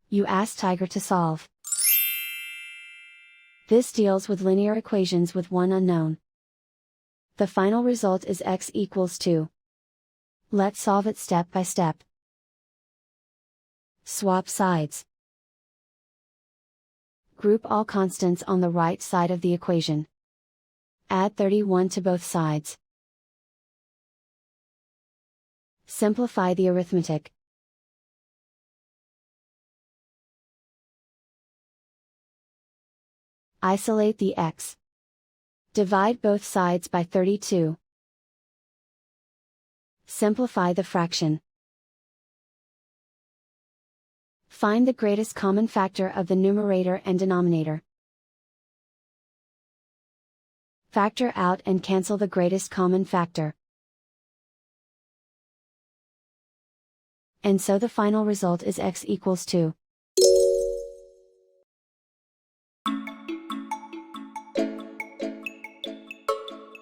You ask Tiger to solve. This deals with linear equations with one unknown. The final result is x equals 2. Let's solve it step by step. Swap sides. Group all constants on the right side of the equation. Add 31 to both sides. Simplify the arithmetic. Isolate the x. Divide both sides by 32. Simplify the fraction. Find the greatest common factor of the numerator and denominator. Factor out and cancel the greatest common factor. And so the final result is x equals 2.